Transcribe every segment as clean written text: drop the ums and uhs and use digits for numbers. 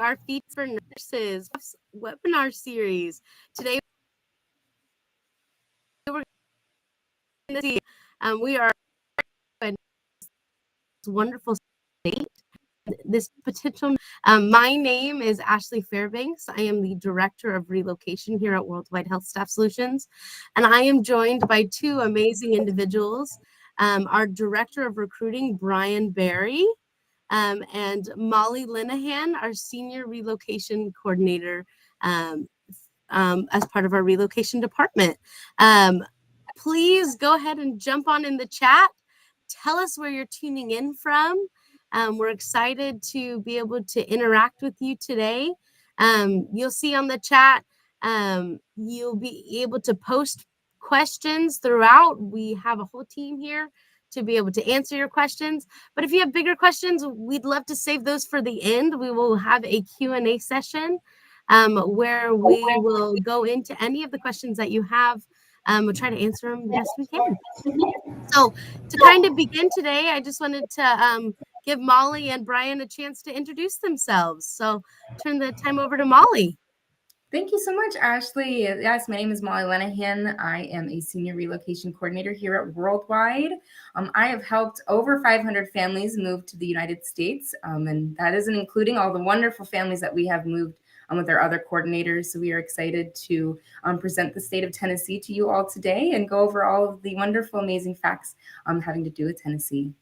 our Feed for Nurses webinar series. Today, we're going to see we are in this wonderful state. This potential. My name is Ashley Fairbanks. I am the Director of Relocation here at Worldwide HealthStaff Solutions, and I am joined by two amazing individuals. Our Director of Recruiting, Brian Barry, and Molly Linehan, our Senior Relocation Coordinator, as part of our relocation department. Please go ahead and jump on in the chat. Tell us where you're tuning in from. We're excited to be able to interact with you today. You'll see on the chat, you'll be able to post questions throughout. We have a whole team here to be able to answer your questions. But if you have bigger questions, we'd love to save those for the end. We will have a Q&A session where we will go into any of the questions that you have. We'll try to answer them the best we can. So to kind of begin today, I just wanted to give Molly and Brian a chance to introduce themselves. So turn the time over to Molly. Thank you so much, Ashley. Yes, my name is Molly Linehan. I am a Senior Relocation Coordinator here at Worldwide. I have helped over 500 families move to the United States, and that isn't including all the wonderful families that we have moved with our other coordinators. So we are excited to present the state of Tennessee to you all today and go over all of the wonderful, amazing facts having to do with Tennessee.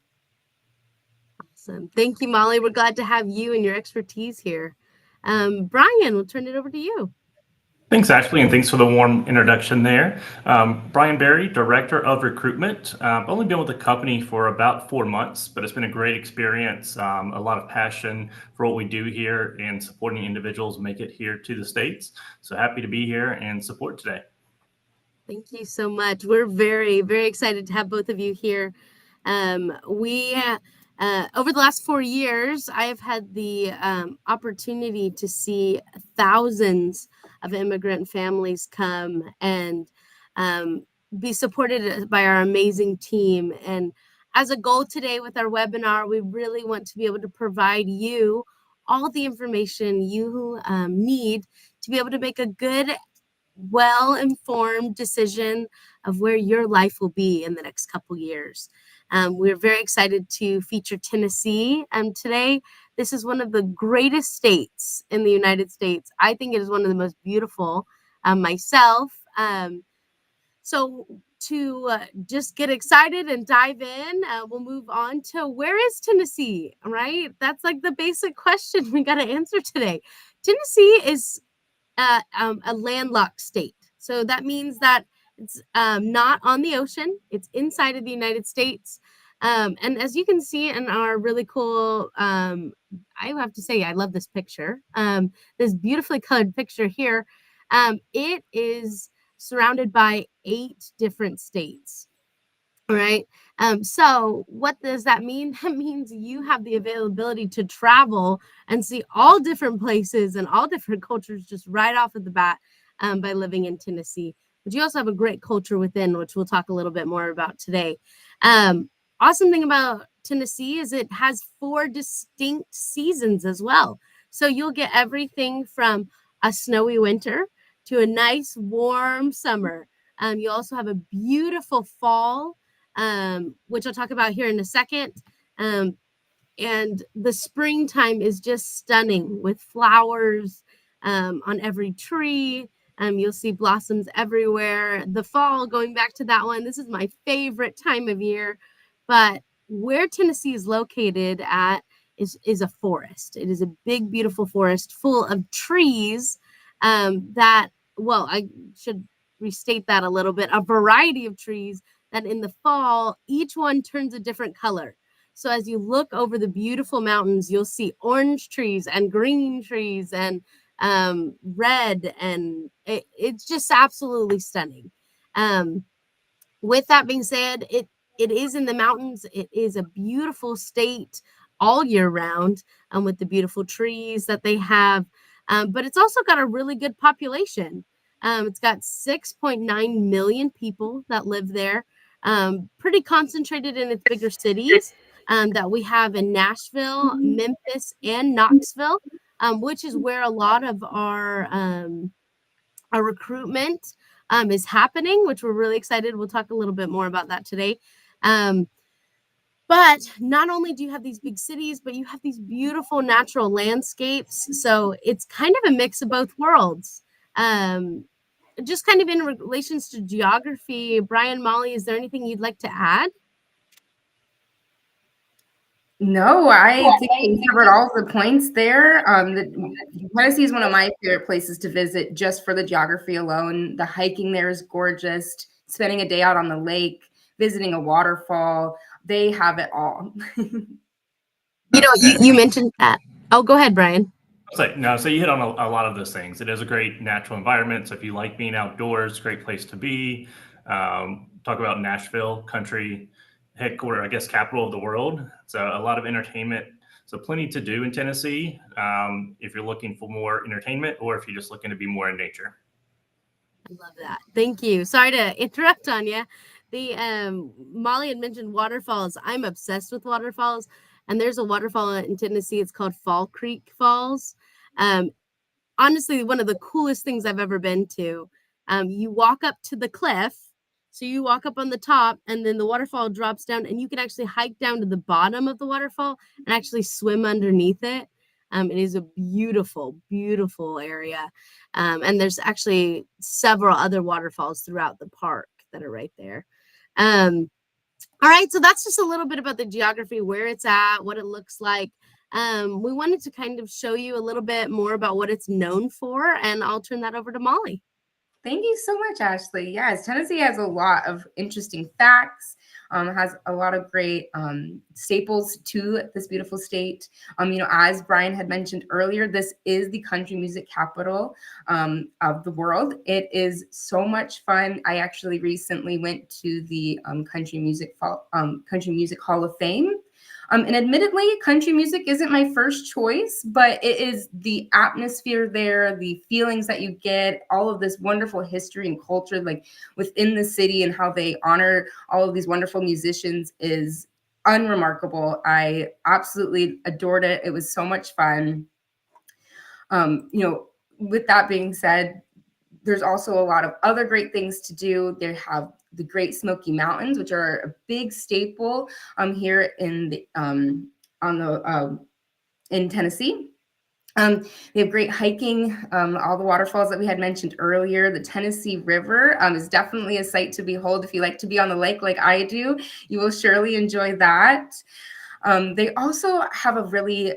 Awesome. Thank you, Molly. We're glad to have you and your expertise here. Brian, we'll turn it over to you. Thanks, Ashley, and thanks for the warm introduction there. Brian Barry, Director of Recruitment. I've only been with the company for about 4 months, but it's been a great experience, a lot of passion for what we do here and supporting individuals make it here to the States. So happy to be here and support today. Thank you so much. We're very, very excited to have both of you here. Over the last 4 years, I have had the opportunity to see thousands of immigrant families come and be supported by our amazing team. And as a goal today with our webinar, we really want to be able to provide you all the information you need to be able to make a good, well-informed decision of where your life will be in the next couple years. We're very excited to feature Tennessee today. This is one of the greatest states in the United States. I think it is one of the most beautiful myself. So to just get excited and dive in, we'll move on to where is Tennessee, right? That's like the basic question we got to answer today. Tennessee is a landlocked state. So that means that it's not on the ocean. It's inside of the United States. And as you can see in our really cool, I have to say, I love this picture. This beautifully colored picture here. It is surrounded by 8 different states. All right. So what does that mean? That means you have the availability to travel and see all different places and all different cultures just right off of the bat by living in Tennessee. But you also have a great culture within, which we'll talk a little bit more about today. Awesome thing about Tennessee is it has 4 distinct seasons as well. So you'll get everything from a snowy winter to a nice warm summer. You also have a beautiful fall, which I'll talk about here in a second. And the springtime is just stunning with flowers on every tree. You'll see blossoms everywhere. The fall, going back to that one, this is my favorite time of year. But where Tennessee is located at is a forest. It is a big, beautiful forest full of trees I should restate that a little bit, a variety of trees that in the fall, each one turns a different color. So as you look over the beautiful mountains, you'll see orange trees and green trees and red, and it's just absolutely stunning. With that being said, it is in the mountains. It is a beautiful state all year round with the beautiful trees that they have. But it's also got a really good population. It's got 6.9 million people that live there, pretty concentrated in its bigger cities that we have in Nashville, Memphis, and Knoxville. which is where a lot of our recruitment is happening, which we're really excited. We'll talk a little bit more about that today. But not only do you have these big cities, but you have these beautiful natural landscapes. So it's kind of a mix of both worlds. Just kind of in relations to geography, Brian, Molly, is there anything you'd like to add? No, I think we covered all of the points there. Tennessee is one of my favorite places to visit just for the geography alone. The hiking there is gorgeous. Spending a day out on the lake, visiting a waterfall, they have it all. You mentioned that. Oh, go ahead, Brian. So you hit on a lot of those things. It is a great natural environment. So if you like being outdoors, great place to be. Talk about Nashville, country headquarter, I guess, capital of the world. So a lot of entertainment. So plenty to do in Tennessee if you're looking for more entertainment or if you're just looking to be more in nature. I love that. Thank you. Sorry to interrupt on you. Molly had mentioned waterfalls. I'm obsessed with waterfalls. And there's a waterfall in Tennessee. It's called Fall Creek Falls. Honestly, one of the coolest things I've ever been to. You walk up to the cliff. So you walk up on the top and then the waterfall drops down and you can actually hike down to the bottom of the waterfall and actually swim underneath it. It is a beautiful, beautiful area. And there's actually several other waterfalls throughout the park that are right there. All right, so that's just a little bit about the geography, where it's at, what it looks like. We wanted to kind of show you a little bit more about what it's known for, and I'll turn that over to Molly. Thank you so much, Ashley. Yes, Tennessee has a lot of interesting facts, has a lot of great staples to this beautiful state. As Brian had mentioned earlier, this is the country music capital of the world. It is so much fun. I actually recently went to the Country Music Hall of Fame. And admittedly, country music isn't my first choice, but it is the atmosphere there, the feelings that you get, all of this wonderful history and culture, like within the city and how they honor all of these wonderful musicians is unremarkable. I absolutely adored it. It was so much fun. With that being said, there's also a lot of other great things to do. They have the Great Smoky Mountains, which are a big staple here in in Tennessee. They have great hiking, all the waterfalls that we had mentioned earlier. The Tennessee River is definitely a sight to behold. If you like to be on the lake like I do, you will surely enjoy that. They also have a really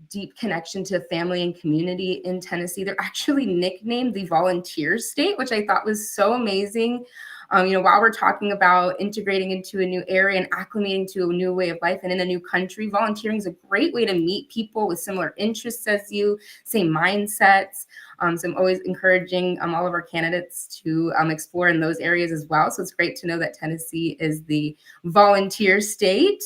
deep connection to family and community in Tennessee. They're actually nicknamed the Volunteer State, which I thought was so amazing. While we're talking about integrating into a new area and acclimating to a new way of life and in a new country, volunteering is a great way to meet people with similar interests as you, same mindsets. So I'm always encouraging all of our candidates to explore in those areas as well. So it's great to know that Tennessee is the volunteer state.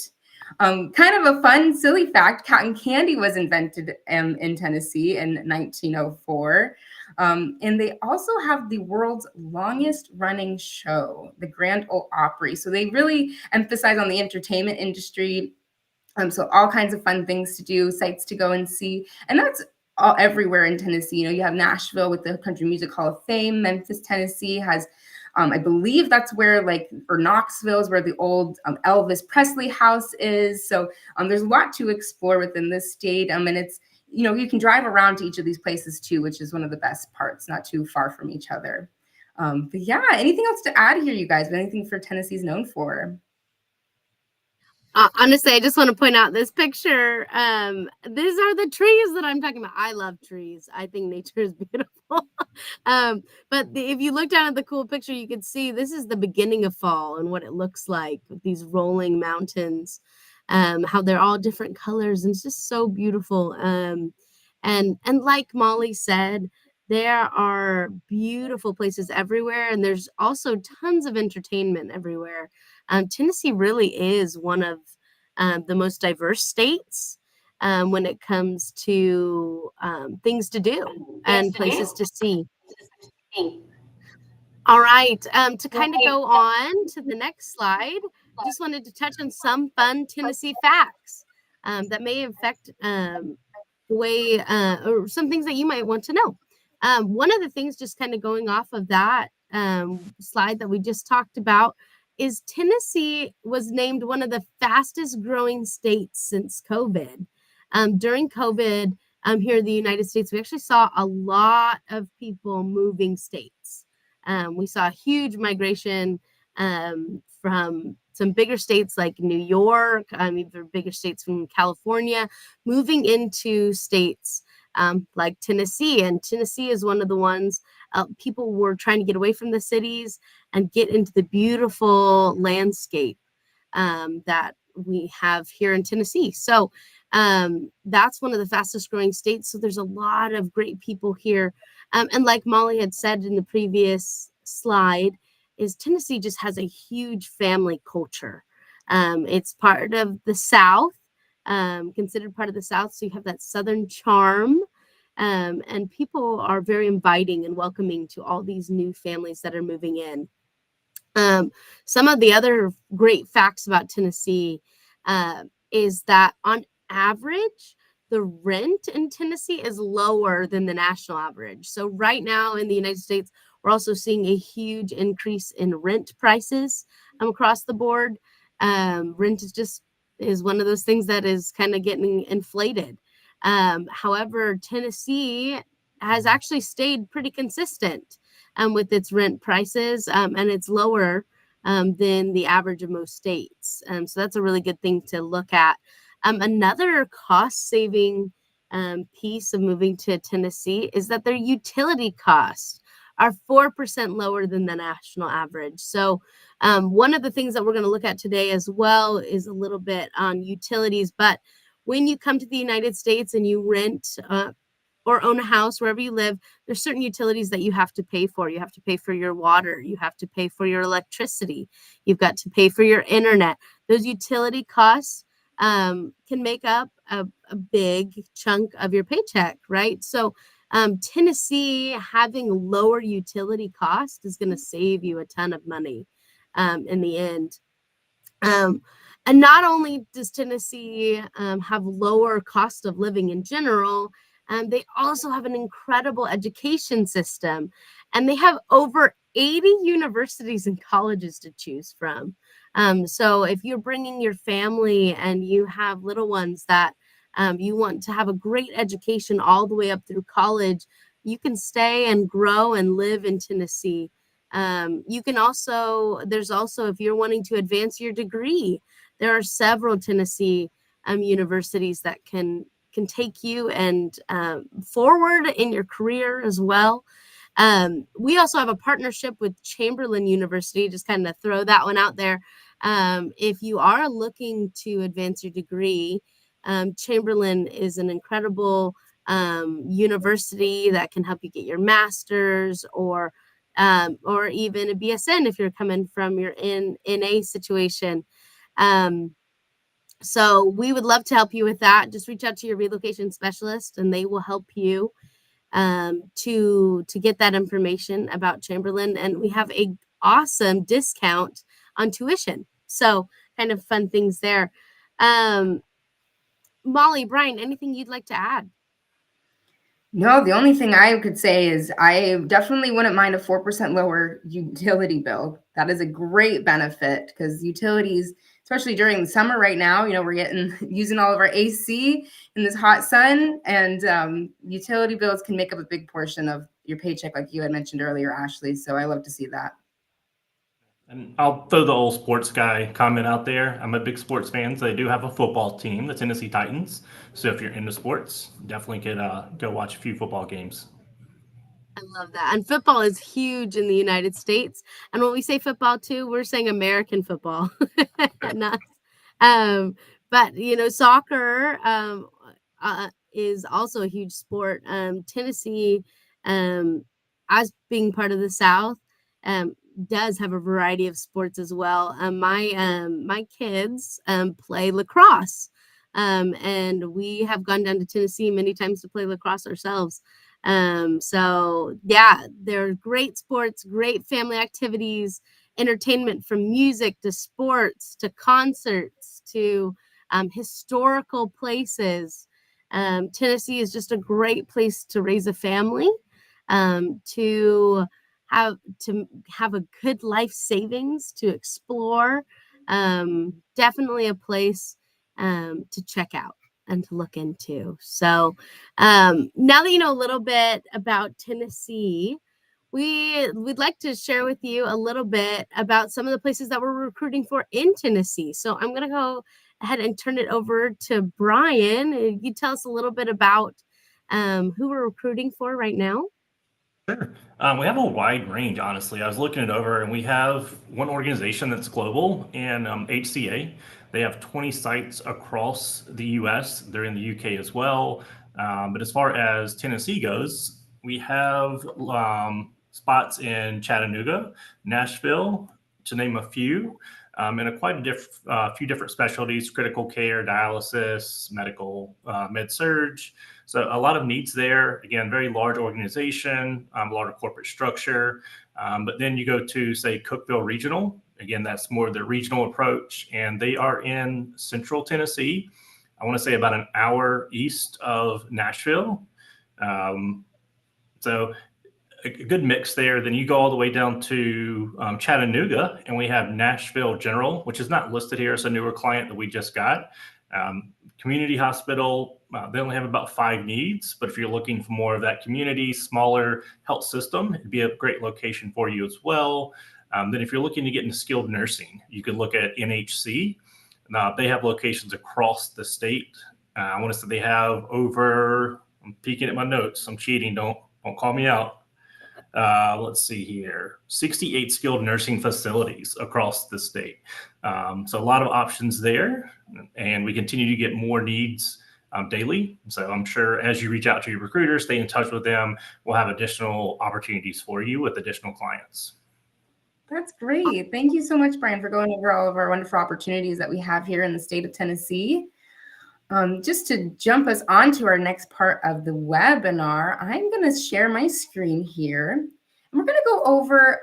Kind of a fun, silly fact, cotton candy was invented in Tennessee in 1904. And they also have the world's longest running show, the Grand Ole Opry. So they really emphasize on the entertainment industry. So all kinds of fun things to do, sites to go and see. And that's all everywhere in Tennessee. You have Nashville with the Country Music Hall of Fame. Memphis, Tennessee has I believe that's where or Knoxville is where the old Elvis Presley house is. So there's a lot to explore within this state. And it's, you can drive around to each of these places too, which is one of the best parts, not too far from each other. But yeah, anything else to add here, you guys? Anything for Tennessee's known for? Honestly, I just want to point out this picture. These are the trees that I'm talking about. I love trees. I think nature is beautiful. But if you look down at the cool picture, you can see this is the beginning of fall and what it looks like with these rolling mountains, how they're all different colors. And it's just so beautiful. And like Molly said, there are beautiful places everywhere. And there's also tons of entertainment everywhere. Tennessee really is one of the most diverse states when it comes to things to do and places to see. All right, to kind of go on to the next slide, just wanted to touch on some fun Tennessee facts that may affect the way or some things that you might want to know. One of the things, just kind of going off of that slide that we just talked about, is Tennessee was named one of the fastest growing states since COVID. During COVID, here in the United States, we actually saw a lot of people moving states. We saw a huge migration from some bigger states like New York, even bigger states from California, moving into states like Tennessee. And Tennessee is one of the ones people were trying to get away from the cities and get into the beautiful landscape that we have here in Tennessee. So that's one of the fastest growing states. So there's a lot of great people here. And like Molly had said in the previous slide, is Tennessee just has a huge family culture. It's part of the South, considered part of the South. So you have that Southern charm. And people are very inviting and welcoming to all these new families that are moving in. Some of the other great facts about Tennessee is that on average, the rent in Tennessee is lower than the national average. So right now in the United States, we're also seeing a huge increase in rent prices across the board. Rent is one of those things that is kind of getting inflated. However, Tennessee has actually stayed pretty consistent with its rent prices, and it's lower than the average of most states. So that's a really good thing to look at. Another cost-saving piece of moving to Tennessee is that their utility costs are 4% lower than the national average. So one of the things that we're going to look at today as well is a little bit on utilities. But when you come to the United States and you rent or own a house, wherever you live, there's certain utilities that you have to pay for. You have to pay for your water. You have to pay for your electricity. You've got to pay for your internet. Those utility costs can make up a big chunk of your paycheck, right? So Tennessee having lower utility cost is going to save you a ton of money in the end. And not only does Tennessee have lower cost of living in general, they also have an incredible education system, and they have over 80 universities and colleges to choose from. So if you're bringing your family and you have little ones that you want to have a great education all the way up through college, you can stay and grow and live in Tennessee. You can also, there's also, if you're wanting to advance your degree, there are several Tennessee universities that can take you and forward in your career as well. We also have a partnership with Chamberlain University, just kind of throw that one out there. If you are looking to advance your degree, Chamberlain is an incredible university that can help you get your master's or even a BSN if you're coming from your NA situation. So we would love to help you with that. Just reach out to your relocation specialist and they will help you to get that information about Chamberlain. And we have a awesome discount on tuition. So kind of fun things there. Molly, Brian, anything you'd like to add? No, the only thing I could say is I definitely wouldn't mind a 4% lower utility bill. That is a great benefit because utilities, especially during the summer right now, we're using all of our AC in this hot sun, and utility bills can make up a big portion of your paycheck, like you had mentioned earlier, Ashley. So I love to see that. And I'll throw the old sports guy comment out there. I'm a big sports fan, so they do have a football team, the Tennessee Titans. So if you're into sports, definitely could go watch a few football games. I love that. And football is huge in the United States. And when we say football too, we're saying American football. Not, but soccer is also a huge sport. Tennessee, as being part of the South, does have a variety of sports as well. My kids play lacrosse, and we have gone down to Tennessee many times to play lacrosse ourselves. So yeah, they're great sports, great family activities, entertainment from music to sports to concerts to historical places. Tennessee is just a great place to raise a family, to have a good life savings, to explore. Definitely a place to check out and to look into. So now that you know a little bit about Tennessee, we'd like to share with you a little bit about some of the places that we're recruiting for in Tennessee. So I'm going to go ahead and turn it over to Brian. You tell us a little bit about who we're recruiting for right now. Sure. We have a wide range, honestly. I was looking it over, and we have one organization that's global, and HCA. They have 20 sites across the US. They're in the UK as well. But as far as Tennessee goes, we have spots in Chattanooga, Nashville, to name a few, and quite a few different specialties: critical care, dialysis, medical, med surge. So a lot of needs there. Again, very large organization, a lot of corporate structure. But then you go to, say, Cookeville Regional. Again, that's more the regional approach, and they are in central Tennessee. I want to say about an hour east of Nashville. So a good mix there. Then you go all the way down to Chattanooga, and we have Nashville General, which is not listed here. It's a newer client that we just got. Community hospital, they only have about 5 needs, but if you're looking for more of that community, smaller health system, it'd be a great location for you as well. Then if you're looking to get into skilled nursing, you could look at NHC. They have locations across the state. I want to say they have over, I'm peeking at my notes, I'm cheating, don't call me out. Let's see here, 68 skilled nursing facilities across the state. So a lot of options there, and we continue to get more needs daily. So I'm sure as you reach out to your recruiter, stay in touch with them, we'll have additional opportunities for you with additional clients. That's great. Thank you so much, Brian, for going over all of our wonderful opportunities that we have here in the state of Tennessee. Just to jump us on to our next part of the webinar, I'm going to share my screen here. And we're going to go over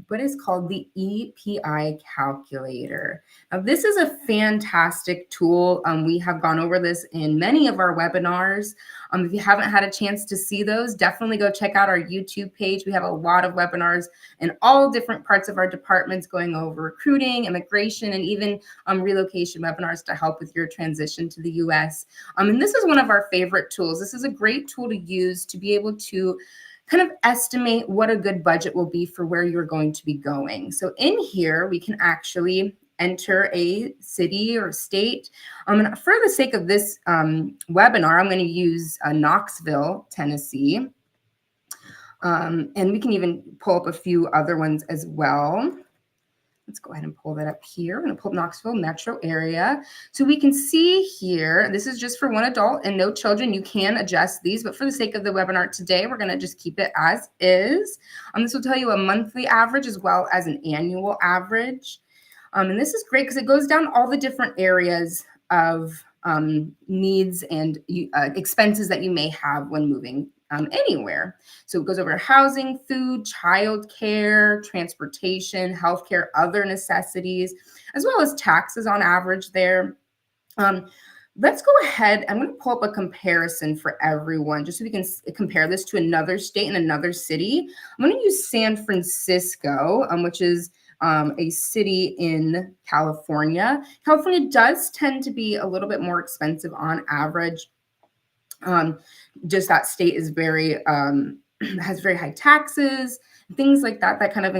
what is called the EPI calculator. Now, this is a fantastic tool. We have gone over this in many of our webinars. If you haven't had a chance to see those, definitely go check out our YouTube page. We have a lot of webinars in all different parts of our departments going over recruiting, immigration, and even relocation webinars to help with your transition to the US. And this is one of our favorite tools. This is a great tool to use to be able to kind of estimate what a good budget will be for where you're going to be going. So in here, we can actually enter a city or state. And for the sake of this webinar, I'm going to use Knoxville, Tennessee. And we can even pull up a few other ones as well. Let's go ahead and pull that up here. I'm going to pull up Knoxville metro area. So we can see here, this is just for one adult and no children. You can adjust these, but for the sake of the webinar today, we're going to just keep it as is. This will tell you a monthly average as well as an annual average. And this is great because it goes down all the different areas of needs and expenses that you may have when moving anywhere. So it goes over housing, food, childcare, transportation, healthcare, other necessities, as well as taxes on average there. Let's go ahead. I'm going to pull up a comparison for everyone just so we can compare this to another state and another city. I'm going to use San Francisco, which is a city in California. California does tend to be a little bit more expensive on average. Just that state is very has very high taxes, things like that kind of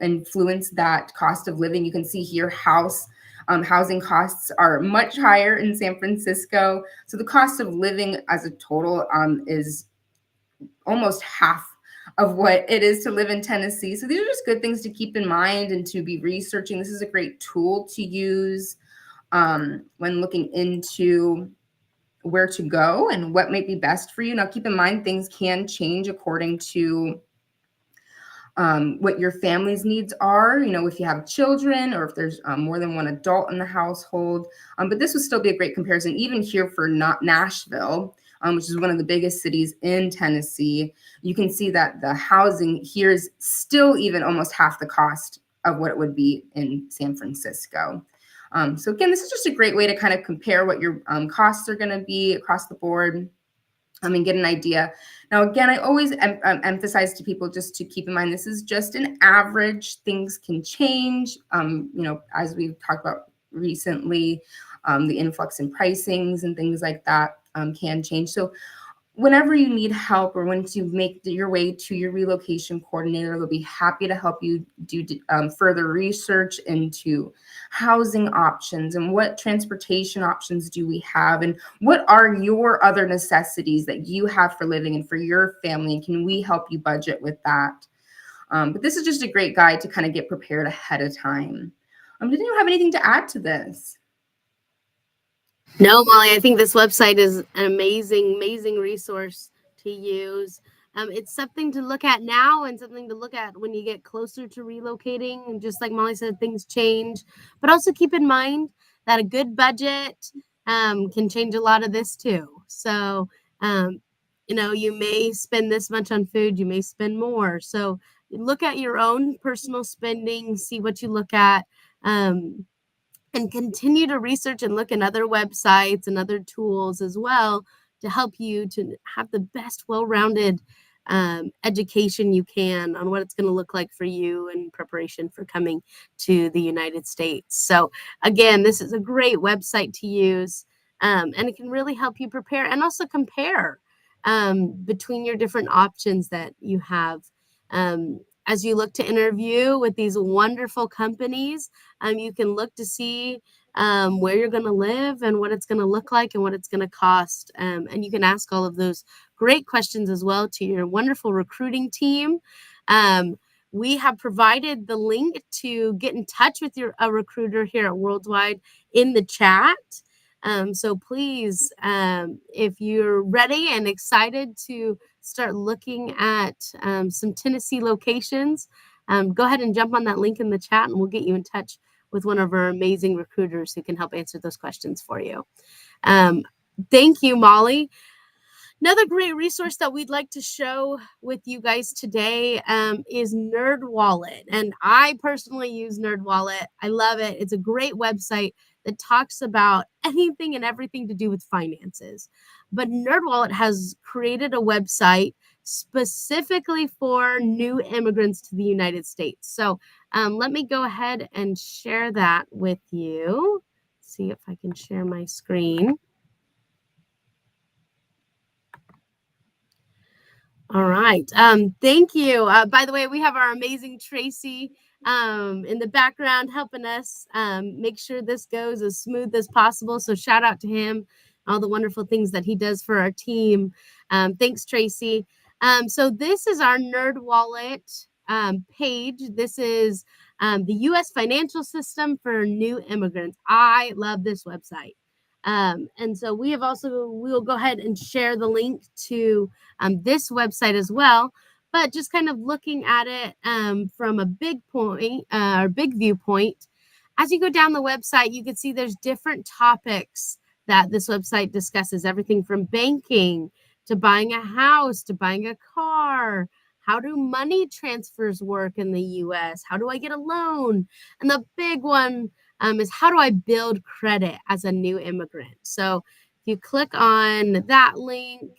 influence that cost of living. You can see here housing costs are much higher in San Francisco. So the cost of living as a total is almost half of what it is to live in Tennessee. So these are just good things to keep in mind and to be researching. This is a great tool to use when looking into where to go and what might be best for you. Now, keep in mind, things can change according to what your family's needs are, if you have children or if there's more than one adult in the household. But this would still be a great comparison, even here for Nashville, which is one of the biggest cities in Tennessee. You can see that the housing here is still even almost half the cost of what it would be in San Francisco. So again, this is just a great way to kind of compare what your costs are going to be across the board. And get an idea. Now, again, I always emphasize to people just to keep in mind, this is just an average. Things can change. As we've talked about recently, the influx in pricings and things like that can change. So whenever you need help, or once you make your way to your relocation coordinator, they'll be happy to help you do further research into housing options and what transportation options do we have, and what are your other necessities that you have for living and for your family, and can we help you budget with that? But this is just a great guide to kind of get prepared ahead of time. Did anyone have anything to add to this? No, Molly, I think this website is an amazing, amazing resource to use. It's something to look at now and something to look at when you get closer to relocating. And just like Molly said, things change. But also keep in mind that a good budget can change a lot of this too. So, you may spend this much on food, you may spend more. So look at your own personal spending, see what you look at. And continue to research and look at other websites and other tools as well to help you to have the best well-rounded education you can on what it's going to look like for you in preparation for coming to the United States. So again, this is a great website to use, and it can really help you prepare and also compare between your different options that you have. As you look to interview with these wonderful companies, you can look to see where you're going to live and what it's going to look like and what it's going to cost. And you can ask all of those great questions as well to your wonderful recruiting team. We have provided the link to get in touch with a recruiter here at Worldwide in the chat. So please, if you're ready and excited to start looking at some Tennessee locations, go ahead and jump on that link in the chat and we'll get you in touch with one of our amazing recruiters who can help answer those questions for you. Thank you, Molly. Another great resource that we'd like to show with you guys today is NerdWallet. And I personally use NerdWallet. I love it. It's a great website that talks about anything and everything to do with finances. But NerdWallet has created a website specifically for new immigrants to the United States. So let me go ahead and share that with you. See if I can share my screen. All right. Thank you. By the way, we have our amazing Tracy in the background helping us make sure this goes as smooth as possible. So shout out to him, all the wonderful things that he does for our team. Thanks, Tracy. So this is our NerdWallet page. This is the U.S. financial system for new immigrants. I love this website. And so we will go ahead and share the link to this website as well, but just kind of looking at it from a big viewpoint. As you go down the website, you can see there's different topics that this website discusses, everything from banking to buying a house to buying a car. How do money transfers work in the U.S.? How do I get a loan? And the big one is how do I build credit as a new immigrant? So if you click on that link,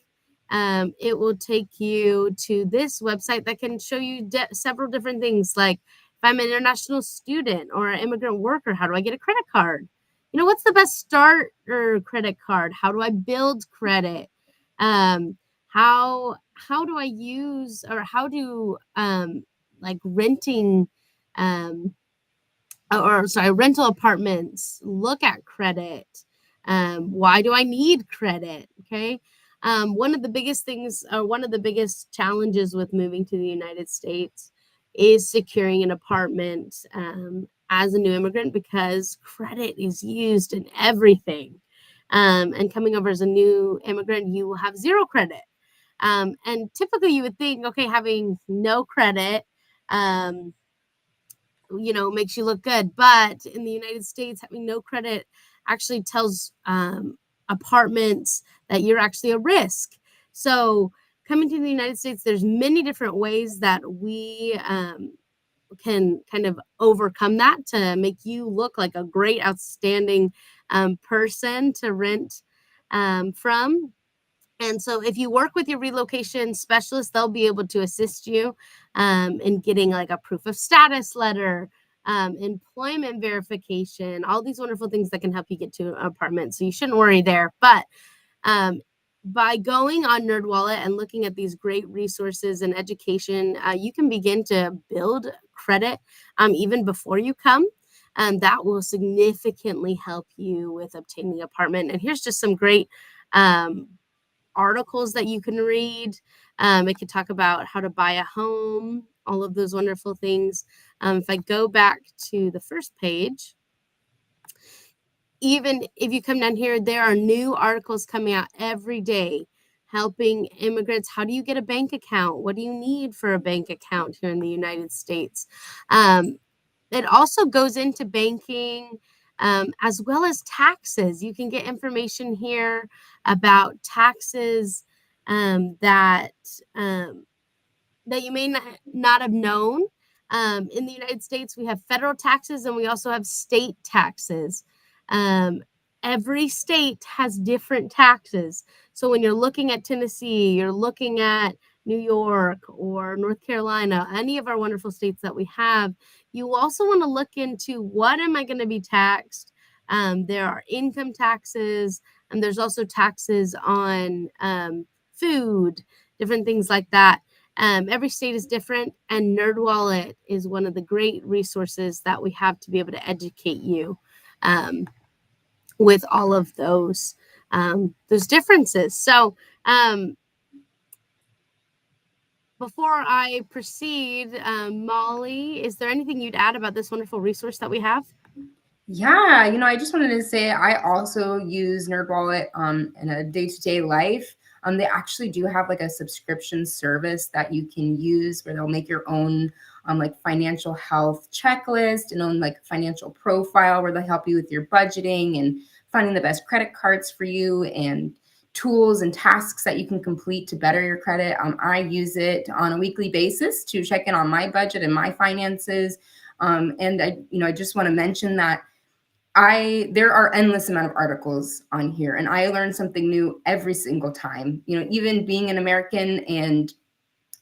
it will take you to this website that can show you several different things, like if I'm an international student or an immigrant worker, how do I get a credit card? What's the best starter credit card? How do I build credit? How do I use, or how do like renting rental apartments look at credit? Why do I need credit? Okay. One of the biggest challenges with moving to the United States is securing an apartment as a new immigrant, because credit is used in everything. And coming over as a new immigrant, you will have zero credit. And typically you would think, okay, having no credit, makes you look good. But in the United States, having no credit actually tells apartments that you're actually a risk. So coming to the United States, there's many different ways that we can kind of overcome that to make you look like a great, outstanding person to rent from. And so if you work with your relocation specialist, they'll be able to assist you in getting like a proof of status letter, employment verification, all these wonderful things that can help you get to an apartment. So you shouldn't worry there. But um, by going on NerdWallet and looking at these great resources and education, you can begin to build credit even before you come. That will significantly help you with obtaining an apartment. And here's just some great articles that you can read. It could talk about how to buy a home, all of those wonderful things. If I go back to the first page, even if you come down here, there are new articles coming out every day helping immigrants. How do you get a bank account? What do you need for a bank account here in the United States? It also goes into banking as well as taxes. You can get information here about taxes that that you may not have known. In the United States, we have federal taxes and we also have state taxes. Every state has different taxes. So when you're looking at Tennessee, you're looking at New York or North Carolina, any of our wonderful states that we have, you also want to look into what am I going to be taxed? There are income taxes, and there's also taxes on food, different things like that. Every state is different, and NerdWallet is one of the great resources that we have to be able to educate you with all of those differences. So before I proceed, Molly, is there anything you'd add about this wonderful resource that we have? Yeah, I just wanted to say I also use NerdWallet in a day-to-day life. They actually do have like a subscription service that you can use where they'll make your own like financial health checklist and own like financial profile where they'll help you with your budgeting and finding the best credit cards for you and tools and tasks that you can complete to better your credit. I use it on a weekly basis to check in on my budget and my finances. And I just want to mention that there are endless amount of articles on here, and I learn something new every single time. Even being an American and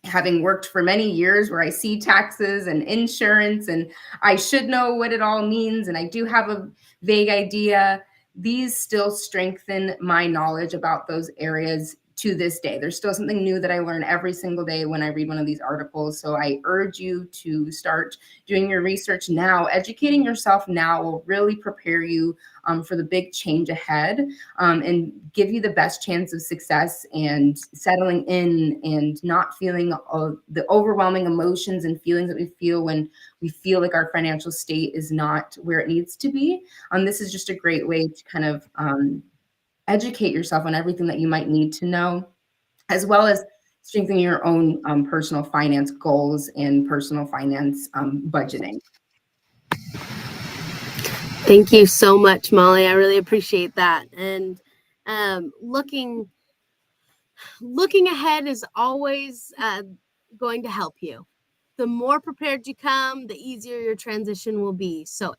having worked for many years where I see taxes and insurance and I should know what it all means, and I do have a vague idea, these still strengthen my knowledge about those areas to this day. There's still something new that I learn every single day when I read one of these articles. So I urge you to start doing your research now. Educating yourself now will really prepare you for the big change ahead and give you the best chance of success and settling in and not feeling the overwhelming emotions and feelings that we feel when we feel like our financial state is not where it needs to be. This is just a great way to kind of educate yourself on everything that you might need to know, as well as strengthening your own personal finance goals and personal finance budgeting. Thank you so much, Molly. I really appreciate that. And looking ahead is always going to help you. The more prepared you come, the easier your transition will be. So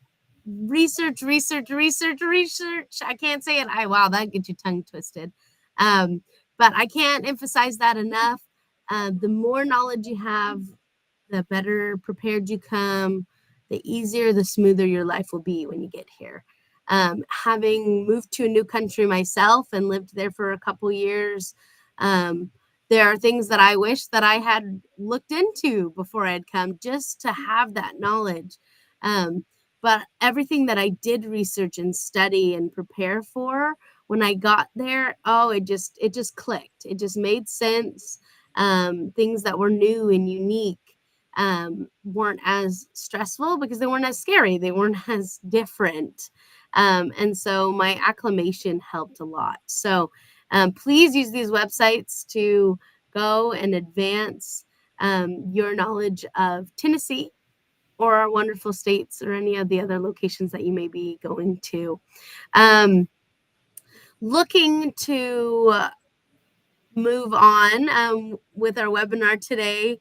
research. I can't say it. Wow, that gets you tongue twisted. But I can't emphasize that enough. The more knowledge you have, the better prepared you come, the easier, the smoother your life will be when you get here. Having moved to a new country myself and lived there for a couple years, there are things that I wish that I had looked into before I'd come, just to have that knowledge. But everything that I did research and study and prepare for when I got there, it just clicked. It just made sense. Things that were new and unique weren't as stressful because they weren't as scary. They weren't as different. And so my acclimation helped a lot. So please use these websites to go and advance your knowledge of Tennessee or our wonderful states or any of the other locations that you may be going to. Looking to move on with our webinar today,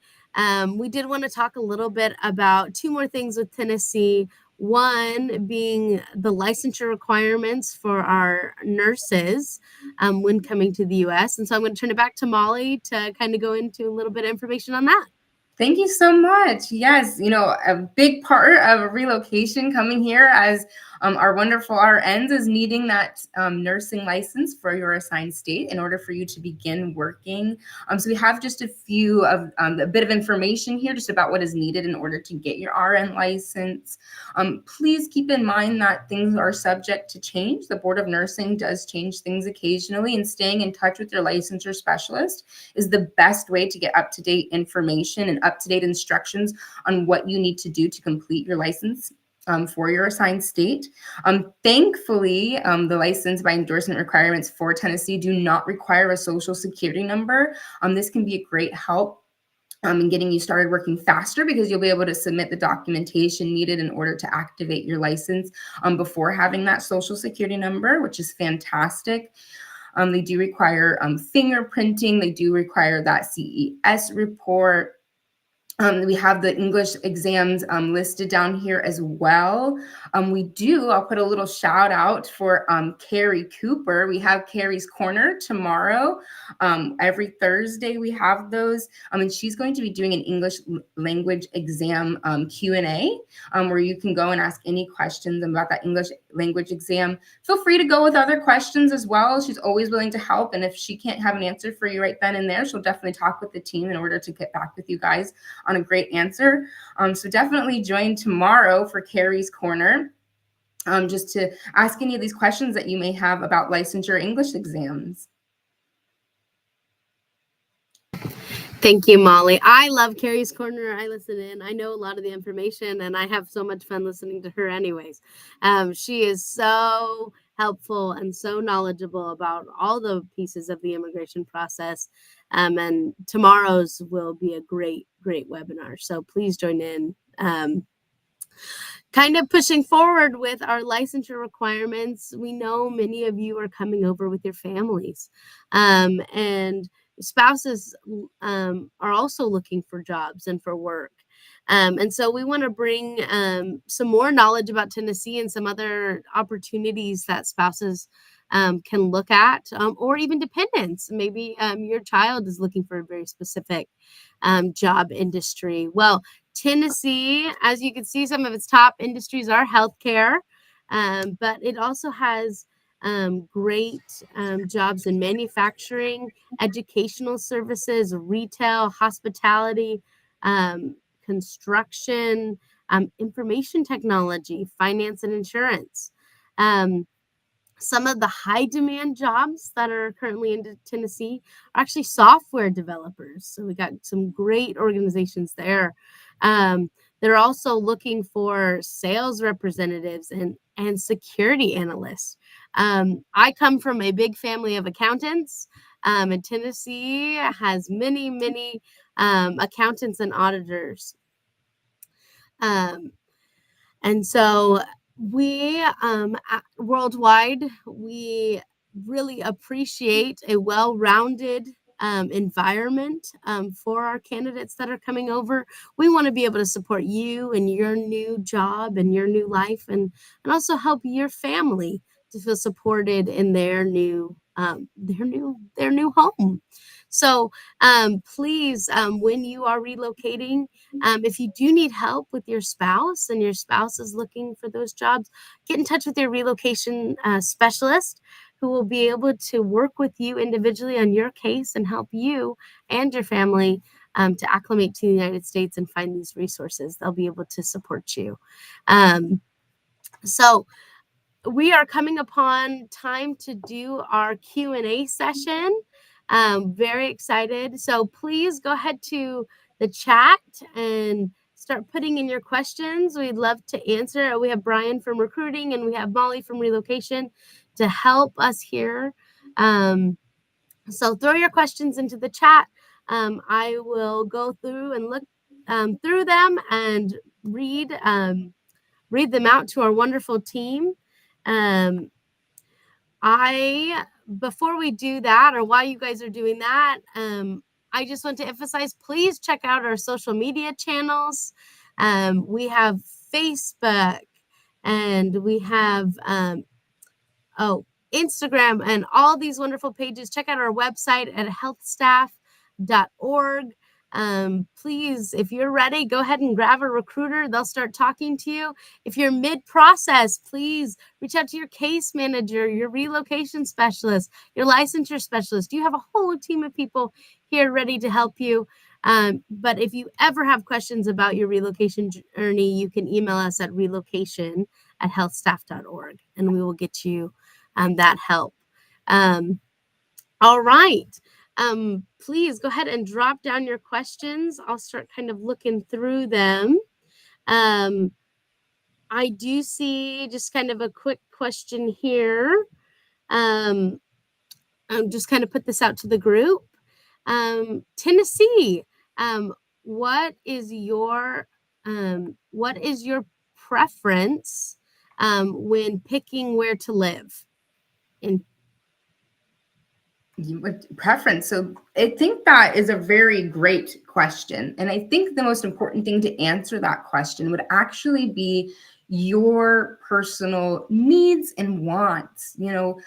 We did want to talk a little bit about two more things with Tennessee. One being the licensure requirements for our nurses when coming to the U.S. And so I'm going to turn it back to Molly to kind of go into a little bit of information on that. Thank you so much. Yes, a big part of relocation coming here as our wonderful RNs is needing that nursing license for your assigned state in order for you to begin working. So we have just a bit of information here just about what is needed in order to get your RN license. Please keep in mind that things are subject to change. The Board of Nursing does change things occasionally, and staying in touch with your licensure specialist is the best way to get up-to-date information and up-to-date instructions on what you need to do to complete your license for your assigned state. Thankfully, the license by endorsement requirements for Tennessee do not require a social security number. This can be a great help in getting you started working faster, because you'll be able to submit the documentation needed in order to activate your license before having that social security number, which is fantastic. They do require fingerprinting. They do require that CES report. We have the English exams listed down here as well. I'll put a little shout out for Carrie Cooper. We have Carrie's Corner tomorrow. Every Thursday we have those. And she's going to be doing an English language exam Q&A where you can go and ask any questions about that English language exam. Feel free to go with other questions as well. She's always willing to help. And if she can't have an answer for you right then and there, she'll definitely talk with the team in order to get back with you guys on a great answer. So definitely join tomorrow for Carrie's Corner, just to ask any of these questions that you may have about licensure English exams. Thank you, Molly. I love Carrie's Corner. I listen in. I know a lot of the information, and I have so much fun listening to her anyways. She is so helpful and so knowledgeable about all the pieces of the immigration process. And tomorrow's will be a great webinar. So please join in. Kind of pushing forward with our licensure requirements. We know many of you are coming over with your families, and spouses are also looking for jobs and for work. And so we want to bring some more knowledge about Tennessee and some other opportunities that spouses can look at, or even dependents. Maybe your child is looking for a very specific job industry. Well, Tennessee, as you can see, some of its top industries are healthcare, but it also has great jobs in manufacturing, educational services, retail, hospitality, construction, information technology, finance, and insurance. Some of the high demand jobs that are currently in Tennessee are actually software developers. So we got some great organizations there. They're also looking for sales representatives and security analysts. I come from a big family of accountants, and Tennessee has many accountants and auditors. And so we worldwide, we really appreciate a well-rounded environment for our candidates that are coming over. We want to be able to support you and your new job and your new life, and also help your family to feel supported in their new home. So please, when you are relocating, if you do need help with your spouse and your spouse is looking for those jobs, get in touch with your relocation specialist, who will be able to work with you individually on your case and help you and your family to acclimate to the United States and find these resources. They'll be able to support you. So we are coming upon time to do our Q&A session. Very excited. So please go ahead to the chat and start putting in your questions. We'd love to answer. We have Brian from recruiting and we have Molly from relocation to help us here. So throw your questions into the chat. I will go through and look through them and read them out to our wonderful team. Before we do that, or while you guys are doing that, I just want to emphasize, please check out our social media channels. We have Facebook, and we have Instagram, and all these wonderful pages. Check out our website at healthstaff.org. Please, if you're ready, go ahead and grab a recruiter. They'll start talking to you. If you're mid-process, please reach out to your case manager, your relocation specialist, your licensure specialist. You have a whole team of people here ready to help you. But if you ever have questions about your relocation journey, you can email us at relocation@healthstaff.org, and we will get you that help. All right. Please go ahead and drop down your questions. I'll start kind of looking through them. I do see just kind of a quick question here. I'll just kind of put this out to the group. Tennessee, what is your preference when picking where to live? Preference. So I think that is a very great question. And I think the most important thing to answer that question would actually be your personal needs and wants. You know,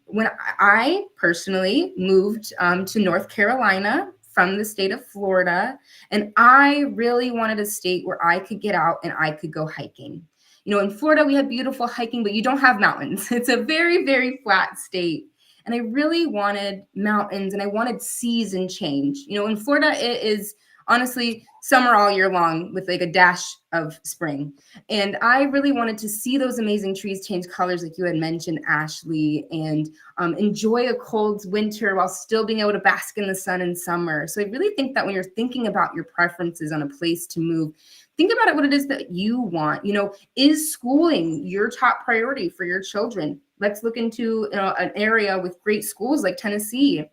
when I personally moved to North Carolina from the state of Florida, and I really wanted a state where I could get out and I could go hiking. You know, in Florida, we have beautiful hiking, but you don't have mountains. It's a very, very flat state. And I really wanted mountains, and I wanted season change. You know, in Florida, it is honestly summer all year long with like a dash of spring. And I really wanted to see those amazing trees change colors like you had mentioned, Ashley, and enjoy a cold winter while still being able to bask in the sun in summer. So I really think that when you're thinking about your preferences on a place to move, think about it, what it is that you want. You know, is schooling your top priority for your children? Let's look into an area with great schools like Tennessee.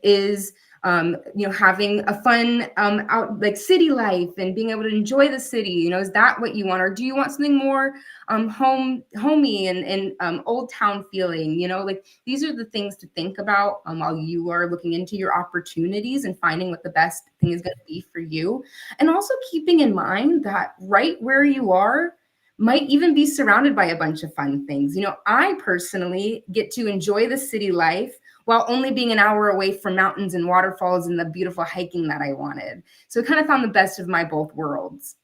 Is having a fun out like city life and being able to enjoy the city. You know, is that what you want, or do you want something more homey and old town feeling? You know, like these are the things to think about while you are looking into your opportunities and finding what the best thing is going to be for you, and also keeping in mind that right where you are might even be surrounded by a bunch of fun things. You know, I personally get to enjoy the city life while only being an hour away from mountains and waterfalls and the beautiful hiking that I wanted. So I kind of found the best of my both worlds.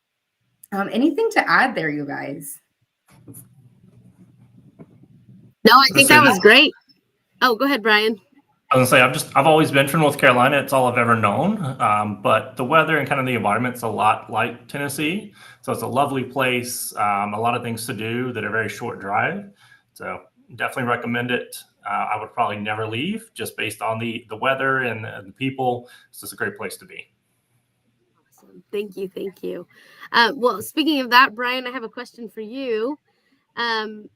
Anything to add there, you guys? No, I think that was great. Oh, go ahead, Brian. I was gonna say, I've always been from North Carolina. It's all I've ever known. But the weather and kind of the environment's a lot like Tennessee. So it's a lovely place. A lot of things to do that are very short drive. So definitely recommend it. I would probably never leave just based on the weather and the people. It's just a great place to be. Awesome. Thank you. Thank you. Well, speaking of that, Brian, I have a question for you.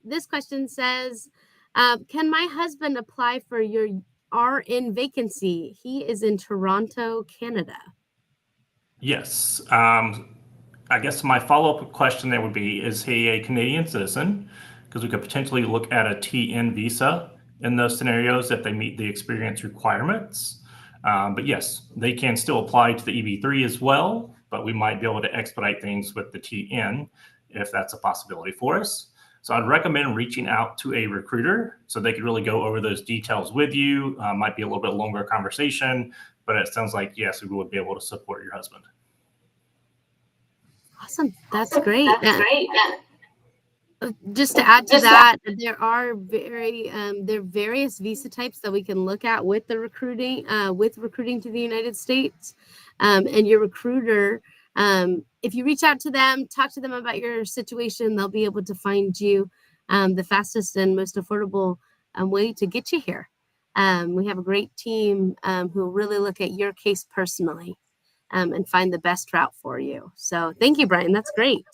This question says, can my husband apply for your RN vacancy? He is in Toronto, Canada. Yes. I guess my follow-up question there would be, is he a Canadian citizen? Because we could potentially look at a TN visa in those scenarios if they meet the experience requirements. But yes, they can still apply to the EB3 as well, but we might be able to expedite things with the TN if that's a possibility for us. So I'd recommend reaching out to a recruiter so they could really go over those details with you. Might be a little bit longer conversation, but it sounds like, yes, we would be able to support your husband. Awesome. That's great. Just to add to that, there are various visa types that we can look at with the recruiting to the United States. And your recruiter, if you reach out to them, talk to them about your situation, they'll be able to find you the fastest and most affordable way to get you here. We have a great team who really look at your case personally and find the best route for you. So thank you, Brian. That's great.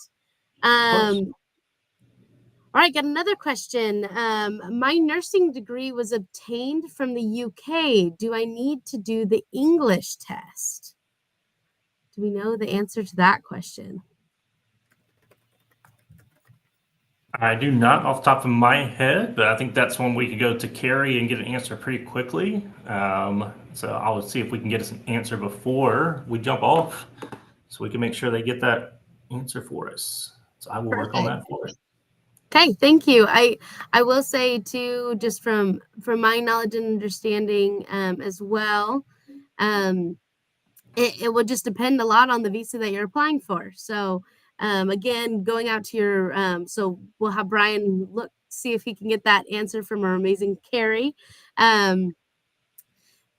All right, got another question. My nursing degree was obtained from the UK. Do I need to do the English test? Do we know the answer to that question? I do not off the top of my head, but I think that's one we could go to Carrie and get an answer pretty quickly. So I'll see if we can get us an answer before we jump off so we can make sure they get that answer for us. So I will work on Perfect. that for us. Okay, thank you. I will say too, just from my knowledge and understanding as well, um, it would just depend a lot on the visa that you're applying for. So again, going out to your so we'll have Brian look see if he can get that answer from our amazing Carrie.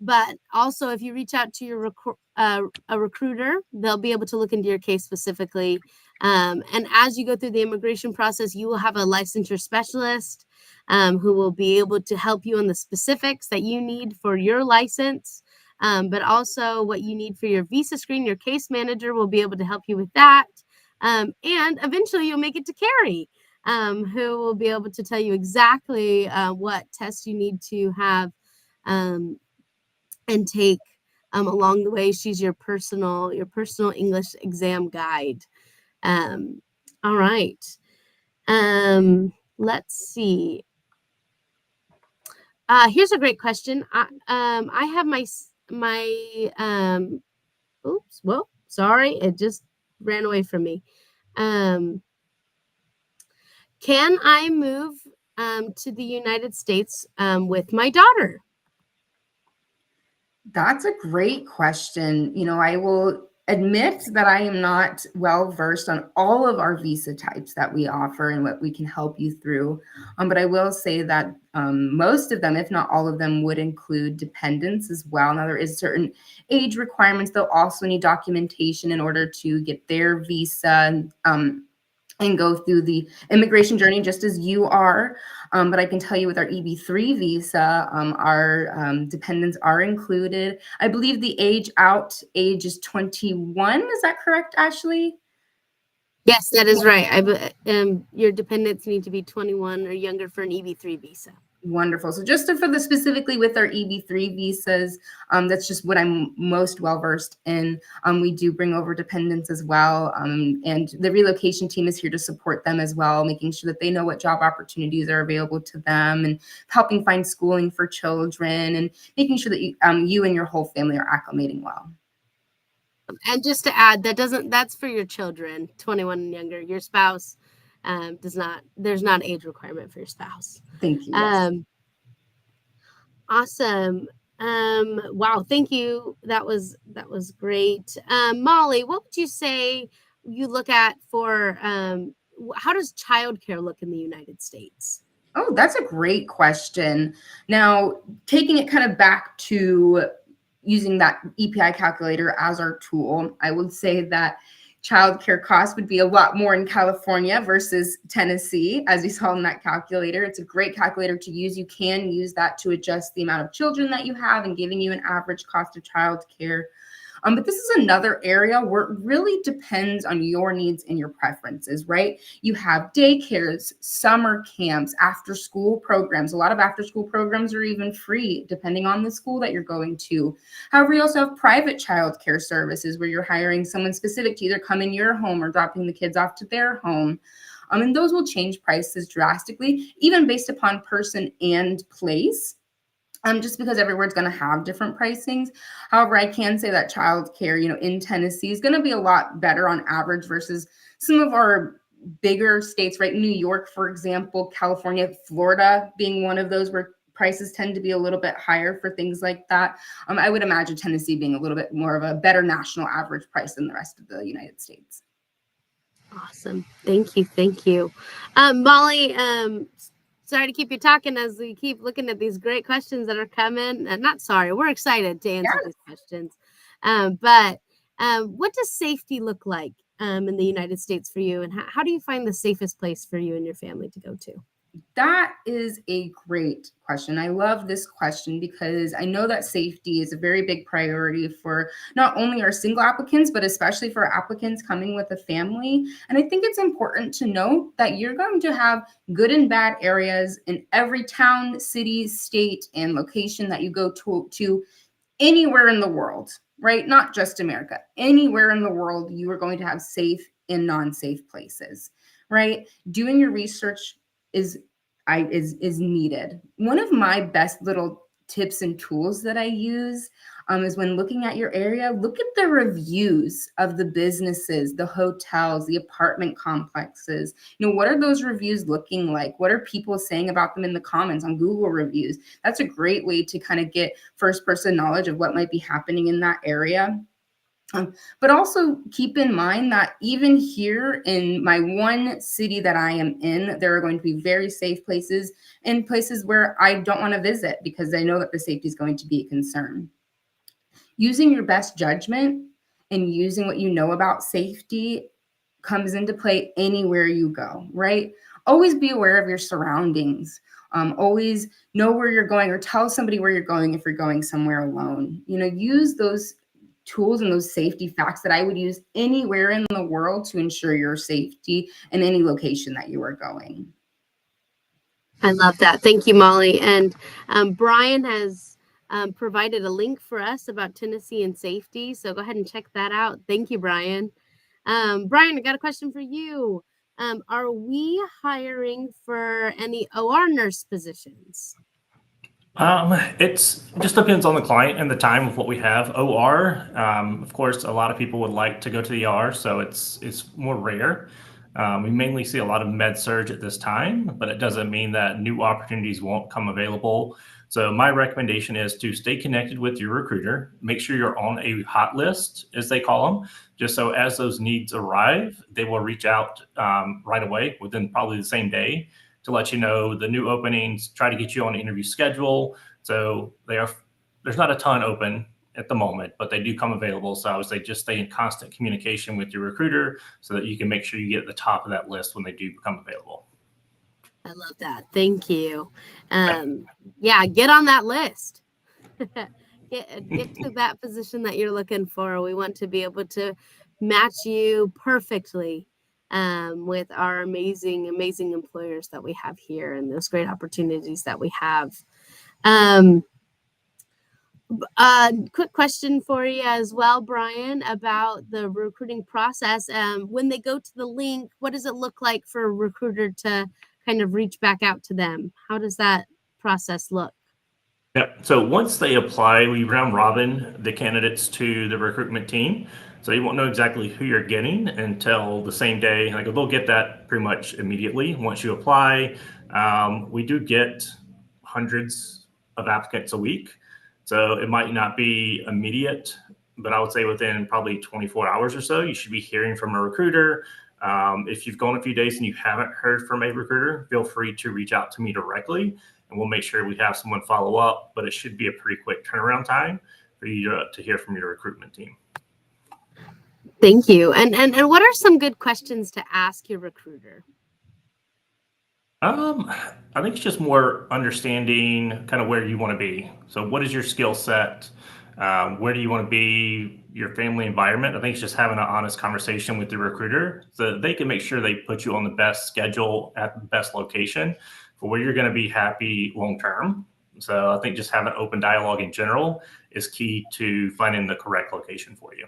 But also, if you reach out to your a recruiter, they'll be able to look into your case specifically. And as you go through the immigration process, you will have a licensure specialist who will be able to help you on the specifics that you need for your license, but also what you need for your visa screen. Your case manager will be able to help you with that. And eventually, you'll make it to Carrie, who will be able to tell you exactly what tests you need to have. And take along the way. She's your personal English exam guide. All right. Let's see. Here's a great question. I have my oops, well, sorry, it just ran away from me. Can I move to the United States with my daughter? That's a great question. I will admit that I am not well versed on all of our visa types that we offer and what we can help you through. But I will say that most of them, if not all of them, would include dependents as well. Now, there is certain age requirements. They'll also need documentation in order to get their visa and go through the immigration journey just as you are. But I can tell you with our EB3 visa, our dependents are included. I believe the age is 21. Is that correct, Ashley? Yes, that is right. Your dependents need to be 21 or younger for an EB3 visa. Wonderful. So just for the specifically with our EB3 visas, that's just what I'm most well versed in. We do bring over dependents as well, and the relocation team is here to support them as well, making sure that they know what job opportunities are available to them, and helping find schooling for children, and making sure that you and your whole family are acclimating well. And just to add, that's for your children, 21 and younger. Your spouse does not. There's not an age requirement for your spouse. Thank you. Yes. Awesome. Wow, thank you. That was great. Molly, what would you say you look at for how does childcare look in the United States? Oh, that's a great question. Now, taking it kind of back to using that EPI calculator as our tool, I would say that childcare costs would be a lot more in California versus Tennessee, as you saw in that calculator. It's a great calculator to use. You can use that to adjust the amount of children that you have and giving you an average cost of childcare. But this is another area where it really depends on your needs and your preferences, right? You have daycares, summer camps, after school programs. A lot of after school programs are even free, depending on the school that you're going to. However, you also have private childcare services where you're hiring someone specific to either come in your home or dropping the kids off to their home. And those will change prices drastically, even based upon person and place. Just because everywhere's going to have different pricings. However, I can say that childcare, in Tennessee is going to be a lot better on average versus some of our bigger states, right? New York, for example, California, Florida being one of those where prices tend to be a little bit higher for things like that. I would imagine Tennessee being a little bit more of a better national average price than the rest of the United States. Awesome. Thank you. Thank you. Molly, sorry to keep you talking as we keep looking at these great questions that are coming. Not sorry, we're excited to answer these questions. But what does safety look like in the United States for you? And how do you find the safest place for you and your family to go to? That is a great question. I love this question because I know that safety is a very big priority for not only our single applicants, but especially for applicants coming with a family. And I think it's important to know that you're going to have good and bad areas in every town, city, state, and location that you go to anywhere in the world, right? Not just America. Anywhere in the world, you are going to have safe and non-safe places. right? Doing your research is needed. One of my best little tips and tools that I use is when looking at your area, look at the reviews of the businesses, the hotels, the apartment complexes. What are those reviews looking like? What are people saying about them in the comments on Google reviews? That's a great way to kind of get first person knowledge of what might be happening in that area. But also keep in mind that even here in my one city that I am in, there are going to be very safe places and places where I don't want to visit because I know that the safety is going to be a concern. Using your best judgment and using what you know about safety comes into play anywhere you go, right? Always be aware of your surroundings. Always know where you're going or tell somebody where you're going if you're going somewhere alone. Use those tools and those safety facts that I would use anywhere in the world to ensure your safety in any location that you are going. I love that. Thank you, Molly. And Brian has provided a link for us about Tennessee and safety. So go ahead and check that out. Thank you, Brian. Brian, I got a question for you. Are we hiring for any OR nurse positions? It just depends on the client and the time of what we have. OR, of course, a lot of people would like to go to the ER, so it's more rare. We mainly see a lot of med surge at this time, but it doesn't mean that new opportunities won't come available. So my recommendation is to stay connected with your recruiter. Make sure you're on a hot list, as they call them, just so as those needs arrive, they will reach out right away within probably the same day to let you know the new openings, try to get you on an interview schedule. So there's not a ton open at the moment, but they do come available. So I would say just stay in constant communication with your recruiter so that you can make sure you get at the top of that list when they do become available. I love that. Thank you. Yeah, get on that list. Get to that position that you're looking for. We want to be able to match you perfectly with our amazing employers that we have here and those great opportunities that we have. Quick question for you as well, Brian, about the recruiting process. When they go to the link, what does it look like for a recruiter to kind of reach back out to them? How does that process look? Yeah. So once they apply, we round robin the candidates to the recruitment team. So you won't know exactly who you're getting until the same day. Like they'll get that pretty much immediately once you apply. We do get hundreds of applicants a week. So it might not be immediate, but I would say within probably 24 hours or so, you should be hearing from a recruiter. If you've gone a few days and you haven't heard from a recruiter, feel free to reach out to me directly and we'll make sure we have someone follow up, but it should be a pretty quick turnaround time for you to hear from your recruitment team. Thank you. And what are some good questions to ask your recruiter? I think it's just more understanding kind of where you want to be. So what is your skill set? Where do you want to be? Your family environment. I think it's just having an honest conversation with the recruiter so that they can make sure they put you on the best schedule at the best location for where you're going to be happy long term. So I think just having open dialogue in general is key to finding the correct location for you.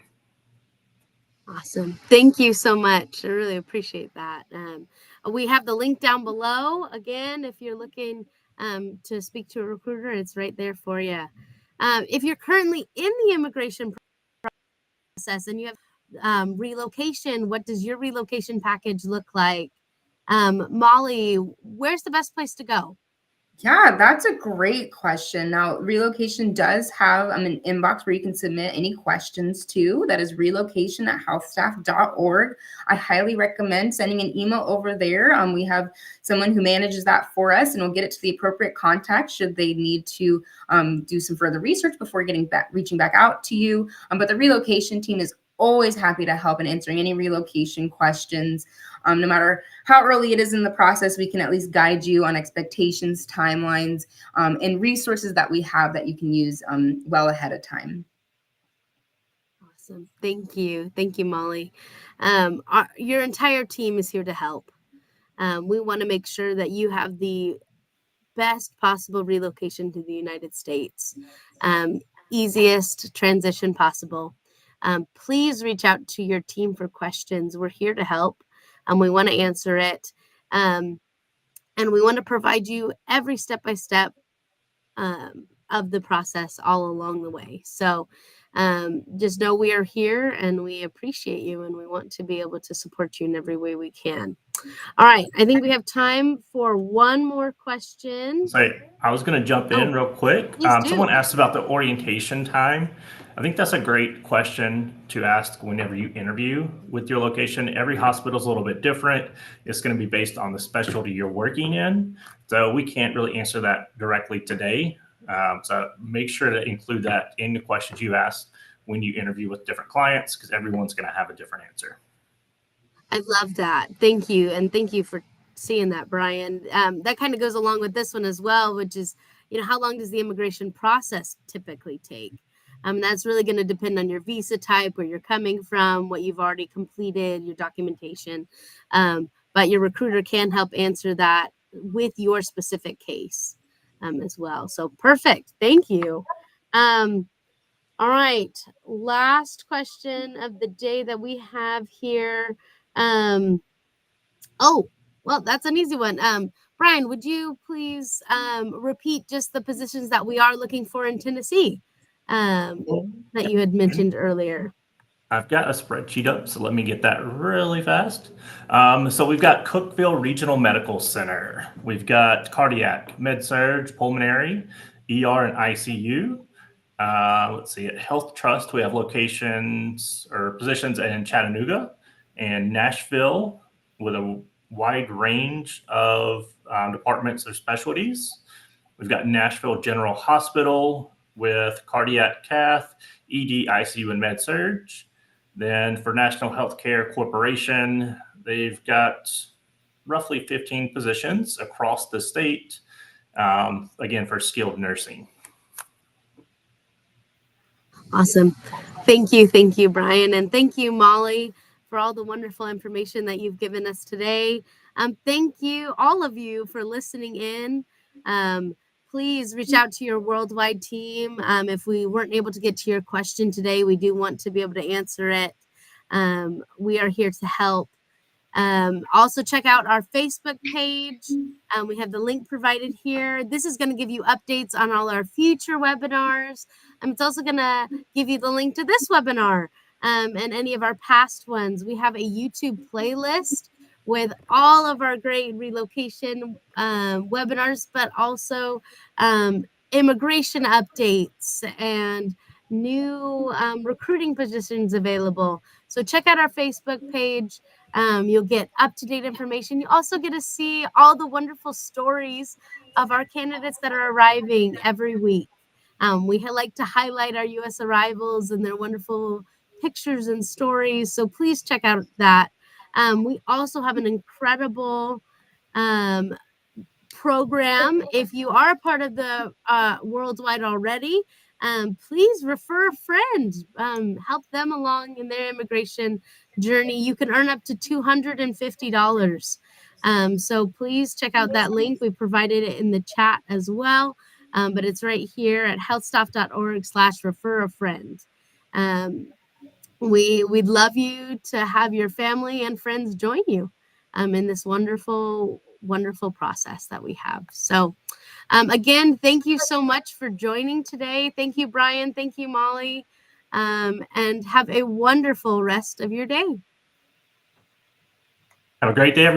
Awesome. Thank you so much. I really appreciate that. We have the link down below. Again, if you're looking to speak to a recruiter, it's right there for you. If you're currently in the immigration process and you have relocation, what does your relocation package look like? Molly, where's the best place to go? Yeah, that's a great question. Now, Relocation does have an inbox where you can submit any questions to. That is relocation@healthstaff.org. I highly recommend sending an email over there. We have someone who manages that for us, and we'll get it to the appropriate contact should they need to do some further research before reaching back out to you. But the relocation team is always happy to help in answering any relocation questions. No matter how early it is in the process, we can at least guide you on expectations, timelines, and resources that we have that you can use well ahead of time. Awesome. Thank you. Thank you, Molly. Your entire team is here to help. We want to make sure that you have the best possible relocation to the United States, easiest transition possible. Please reach out to your team for questions. We're here to help. and we want to answer it. And we want to provide you every step-by-step of the process all along the way. So just know we are here and we appreciate you, and we want to be able to support you in every way we can. All right. I think we have time for one more question. So I was going to jump in real quick. Please do. Someone asked about the orientation time. I think that's a great question to ask whenever you interview with your location. Every hospital is a little bit different. It's going to be based on the specialty you're working in. So we can't really answer that directly today. So make sure to include that in the questions you ask when you interview with different clients, because everyone's going to have a different answer. I love that. Thank you. And thank you for seeing that, Brian. That kind of goes along with this one as well, which is, how long does the immigration process typically take? That's really going to depend on your visa type, where you're coming from, what you've already completed, your documentation. But your recruiter can help answer that with your specific case as well. So perfect. Thank you. All right. Last question of the day that we have here. Well, that's an easy one. Brian, would you please repeat just the positions that we are looking for in Tennessee that you had mentioned earlier? I've got a spreadsheet up, so let me get that really fast. So we've got Cookeville Regional Medical Center. We've got cardiac, med-surg, pulmonary, ER, and ICU. Let's see, at Health Trust, we have locations or positions in Chattanooga and Nashville with a wide range of departments or specialties. We've got Nashville General Hospital with cardiac cath, ED, ICU, and med-surg. Then for National Healthcare Corporation, they've got roughly 15 positions across the state, again, for skilled nursing. Awesome. Thank you, Brian. And thank you, Molly, for all the wonderful information that you've given us today. Thank you, all of you, for listening in. Please reach out to your worldwide team. If we weren't able to get to your question today, we do want to be able to answer it. We are here to help. Also check out our Facebook page. We have the link provided here. This is going to give you updates on all our future webinars. It's also going to give you the link to this webinar and any of our past ones. We have a YouTube playlist with all of our great relocation webinars, but also immigration updates and new recruiting positions available. So check out our Facebook page. You'll get up-to-date information. You also get to see all the wonderful stories of our candidates that are arriving every week. We like to highlight our U.S. arrivals and their wonderful pictures and stories. So please check out that. We also have an incredible program. If you are a part of the Worldwide already, please refer a friend, help them along in their immigration journey. You can earn up to $250. So please check out that link. We provided it in the chat as well, but it's right here at healthstaff.org/refer a friend. We'd love you to have your family and friends join you in this wonderful process that we have. So again, thank you so much for joining today. Thank you, Brian. Thank you, Molly. And have a wonderful rest of your day. Have a great day, everyone.